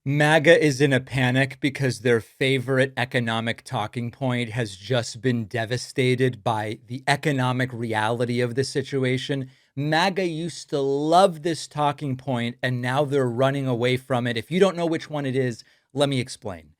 MAGA is in a panic because their favorite economic talking point has just been devastated by the economic reality of the situation. MAGA used to love this talking point, and now they're running away from it. If you don't know which one it is, let me explain.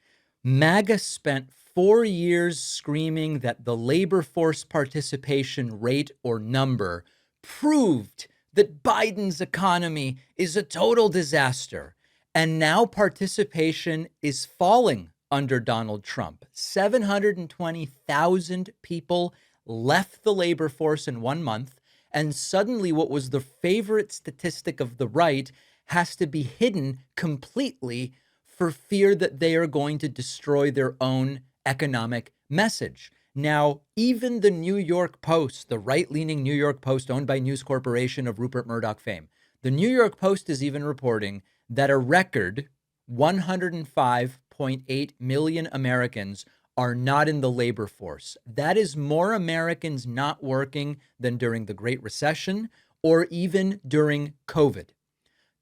MAGA spent 4 years screaming that the labor force participation rate or number proved that Biden's economy is a total disaster. And now participation is falling under Donald Trump. 720,000 people left the labor force in 1 month. And suddenly, what was the favorite statistic of the right has to be hidden completely for fear that they are going to destroy their own economic message. Now, even the New York Post, the right leaning New York Post owned by News Corporation of Rupert Murdoch fame, the New York Post is even reporting that a record 105.8 million Americans are not in the labor force. That is more Americans not working than during the Great Recession or even during COVID.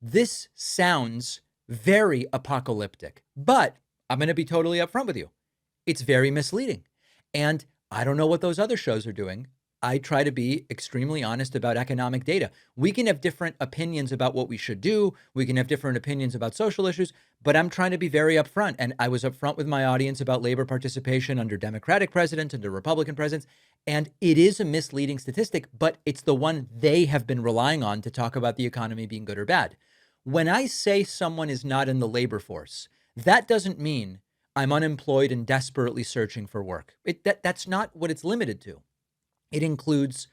This sounds very apocalyptic, but I'm going to be totally upfront with you. It's very misleading. And I don't know what those other shows are doing. I try to be extremely honest about economic data. We can have different opinions about what we should do. We can have different opinions about social issues, but I'm trying to be very upfront. And I was upfront with my audience about labor participation under Democratic presidents, under Republican presidents. And it is a misleading statistic, but it's the one they have been relying on to talk about the economy being good or bad. When I say someone is not in the labor force, that doesn't mean I'm unemployed and desperately searching for work. That's not what it's limited to. It includes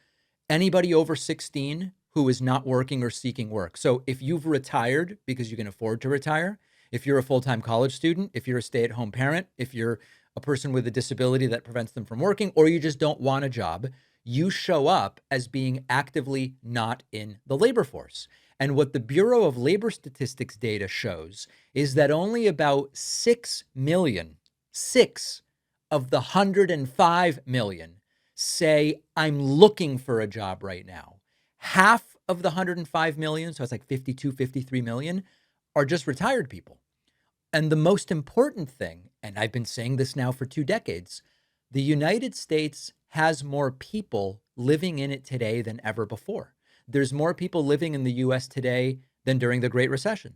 anybody over 16 who is not working or seeking work. So if you've retired because you can afford to retire, if you're a full-time college student, if you're a stay-at-home parent, if you're a person with a disability that prevents them from working, or you just don't want a job, you show up as being actively not in the labor force. And what the Bureau of Labor Statistics data shows is that only about 6 million, 6 of the 105 million say, I'm looking for a job right now. Half of the 105 million, so it's like 52, 53 million, are just retired people. And the most important thing, and I've been saying this now for 2 decades, the United States has more people living in it today than ever before. There's more people living in the US today than during the Great Recession.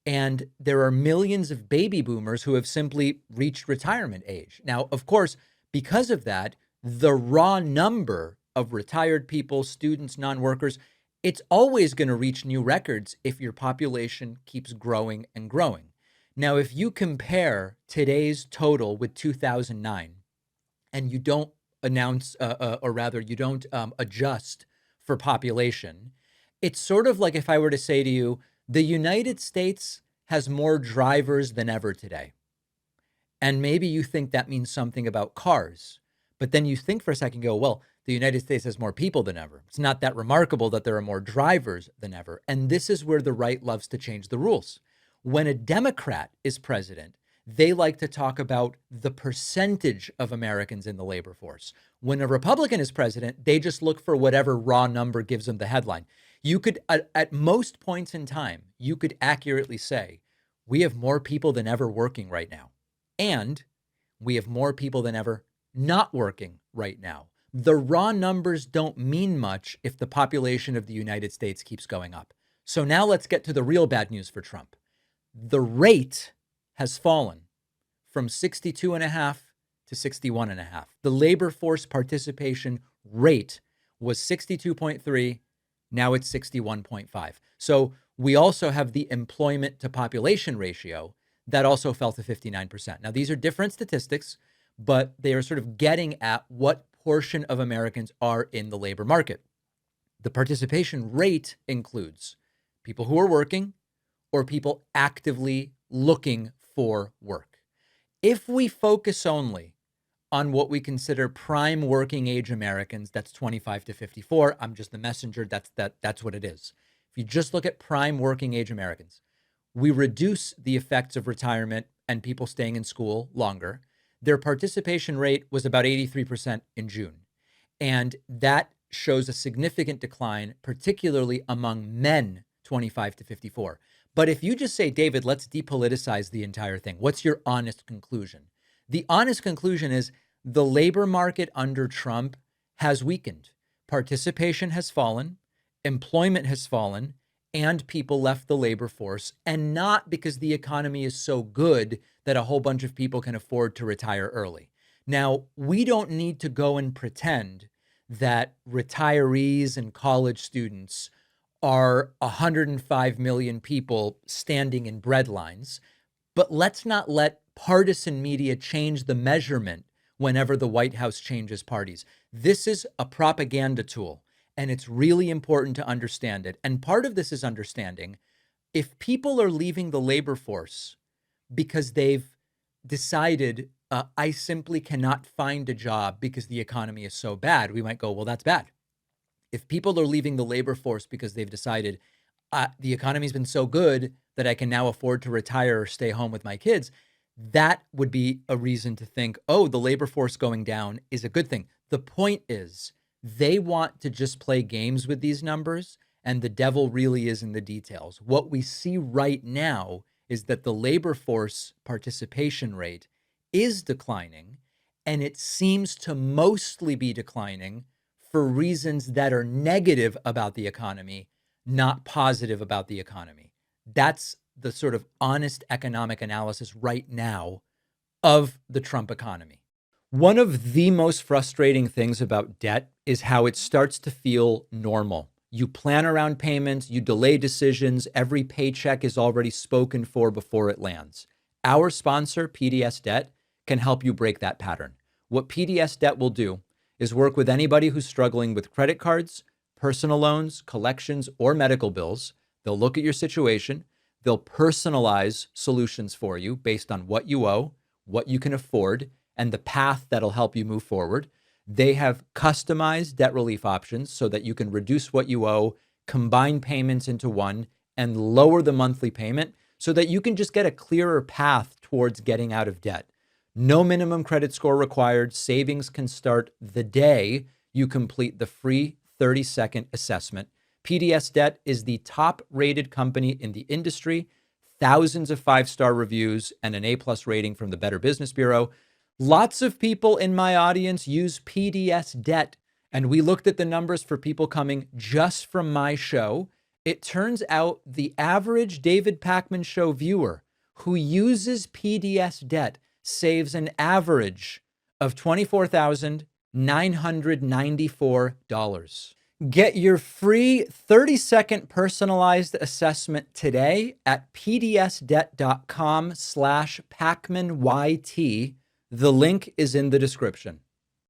And there are millions of baby boomers who have simply reached retirement age. Now, of course, because of that, the raw number of retired people, students, non-workers, it's always going to reach new records if your population keeps growing and growing. Now, if you compare today's total with 2009 and you don't announce, or rather you don't adjust for population, it's sort of like if I were to say to you, the United States has more drivers than ever today. And maybe you think that means something about cars. But then you think for a second, go, well, the United States has more people than ever. It's not that remarkable that there are more drivers than ever. And this is where the right loves to change the rules. When a Democrat is president, they like to talk about the percentage of Americans in the labor force. When a Republican is president, they just look for whatever raw number gives them the headline. You could, at most points in time, you could accurately say, we have more people than ever working right now. And we have more people than ever not working right now. The raw numbers don't mean much if the population of the United States keeps going up. So now let's get to the real bad news for Trump. The rate has fallen from 62.5 to 61.5. The labor force participation rate was 62.3. Now it's 61.5. So we also have the employment to population ratio that also fell to 59%. Now, these are different statistics, but they are sort of getting at what portion of Americans are in the labor market. The participation rate includes people who are working or people actively looking for work. If we focus only on what we consider prime working age Americans, that's 25 to 54. I'm just the messenger. That's what it is. If you just look at prime working age Americans, we reduce the effects of retirement and people staying in school longer. Their participation rate was about 83% in June. And that shows a significant decline, particularly among men 25 to 54. But if you just say, David, let's depoliticize the entire thing, what's your honest conclusion? The honest conclusion is the labor market under Trump has weakened. Participation has fallen, employment has fallen, and people left the labor force, and not because the economy is so good that a whole bunch of people can afford to retire early. Now, we don't need to go and pretend that retirees and college students are 105 million people standing in bread lines, but let's not let partisan media change the measurement whenever the White House changes parties. This is a propaganda tool, and it's really important to understand it. And part of this is understanding if people are leaving the labor force because they've decided, I simply cannot find a job because the economy is so bad, we might go, well, that's bad. If people are leaving the labor force because they've decided the economy's been so good that I can now afford to retire or stay home with my kids, that would be a reason to think, oh, the labor force going down is a good thing. The point is, they want to just play games with these numbers, and the devil really is in the details. What we see right now is that the labor force participation rate is declining, and it seems to mostly be declining for reasons that are negative about the economy, not positive about the economy. That's the sort of honest economic analysis right now of the Trump economy. One of the most frustrating things about debt is how it starts to feel normal. You plan around payments, you delay decisions, every paycheck is already spoken for before it lands. Our sponsor, PDS Debt, can help you break that pattern. What PDS Debt will do is work with anybody who's struggling with credit cards, personal loans, collections, or medical bills. They'll look at your situation. They'll personalize solutions for you based on what you owe, what you can afford, and the path that'll help you move forward. They have customized debt relief options so that you can reduce what you owe, combine payments into one, and lower the monthly payment so that you can just get a clearer path towards getting out of debt. No minimum credit score required. Savings can start the day you complete the free 30-second assessment. PDS Debt is the top-rated company in the industry, thousands of five-star reviews, and an A+ rating from the Better Business Bureau. Lots of people in my audience use PDS Debt, and we looked at the numbers for people coming just from my show. It turns out the average David Pakman Show viewer who uses PDS Debt saves an average of $24,994. Get your free 30-second personalized assessment today at pdsdebt.com/PakmanYT. The link is in the description.